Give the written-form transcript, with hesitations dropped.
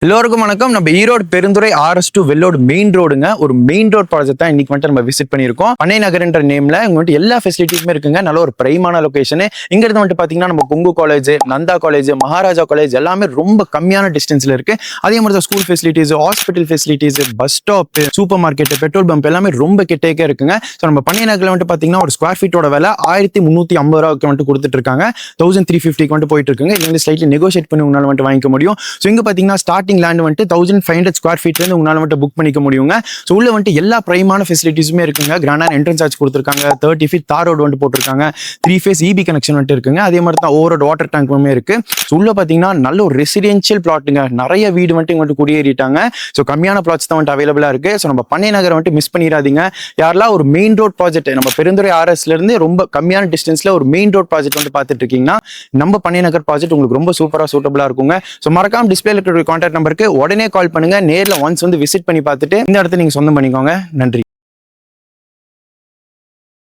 எல்லோருக்கும் வணக்கம். நம்ம ஈரோடு பெருந்துறை RS2 வெள்ளோடு மெயின் ரோடுங்க. ஒரு மெயின் ரோட் ப்ராஜெக்ட் தான் இன்னைக்கு வந்துட்டு நம்ம விசிட் பண்ணியிருக்கோம். பண்ணை நகர்ன்ற நேம்ல இங்க வந்துட்டு எல்லா ஃபெசிலிட்டிஸுமே இருக்குங்க. நல்ல ஒரு பிரைமான லொகேஷன். இங்க இருந்து வந்துட்டு பாத்தீங்கன்னா நம்ம Kongu college, Nanda college, Maharaja college எல்லாமே ரொம்ப கம்மியான டிஸ்டன்ஸ்ல இருக்கு. அதே மாதிரி தான் school facilities, hospital facilities, bus stop, supermarket, petrol pump எல்லாமே ரொம்ப கிட்டேக்கே இருக்குங்க. ஸோ நம்ம பண்ணை நகர்ல வந்துட்டு பாத்தீங்கன்னா ஒரு ஸ்கொயர் ஃபீட்டோட விலை 1350 ரூபாய்க்கு வந்துட்டு கொடுத்துட்டு இருக்காங்க. 1350 வந்துட்டு போயிட்டு இருக்குங்க. இது வந்து ஸ்லைட்லி நெகோஷியேட் பண்ணி உங்களால வந்துட்டு வாங்கிக்க முடியும். ஸோ இங்க பாத்தீங்கன்னா ஸ்டார்டிங் லேண்ட் வந்துட்டு 1500 ஸ்கொயர் ஃபீட்ல இருந்து உங்களால வந்துட்டு புக் பண்ணிக்க முடியுங்க. ஸோ உள்ள வந்துட்டு எல்லா பிரைமான ஃபெசிலிட்டிஸுமே இருக்குங்க. கிராண்டான என்ட்ரன்ஸ் சார்ஜ் கொடுத்துருக்காங்க. 30 ஃபீட் தார் ரோடு வந்துட்டு போட்டிருக்காங்க. 3 ஃபேஸ் EB கனெக்ஷன் வந்துட்டு இருக்குங்க. அதே மாதிரி தான் ஓவர் வாட்டர் டேங்க்குமே இருக்கு. ஸோ உள்ள பாத்தீங்கன்னா நல்ல ஒரு ரெசிடென்ஷியல் பிளாட்டுங்க. நிறைய வீடு வந்துட்டு இங்க வந்துட்டு குடியேறிட்டாங்க. ஸோ கம்மியான பிளாட்ஸ் தான் வந்துட்டு அவைலபிளா இருக்கு. ஸோ நம்ம பண்ணை நகரை வந்துட்டு மிஸ் பண்ணிடாதீங்க. யாரெல்லாம் ஒரு மெயின் ரோட் ப்ராஜெக்ட் நம்ம பெருந்துறை RSல இருந்து ரொம்ப கம்மியான டிஸ்டன்ஸ்ல ஒரு மெயின் ரோட் ப்ராஜெக்ட் வந்து பார்த்துட்டு இருக்கீங்கன்னா நம்ம பண்ணை நகர் ப்ராஜெக்ட் உங்களுக்கு ரொம்ப சூப்பரா சூட்டபிளா இருக்குங்க. ஸோ மறக்காம டிஸ்பிளேல இருக்கிற கான்டாக்ட் நம்பருக்கு உடனே கால் பண்ணுங்க. நேர்ல ஒன்ஸ் வந்து விசிட் பண்ணி பார்த்துட்டு இந்த இடத்த நீங்க சொந்தம் பண்ணிக்கோங்க. நன்றி.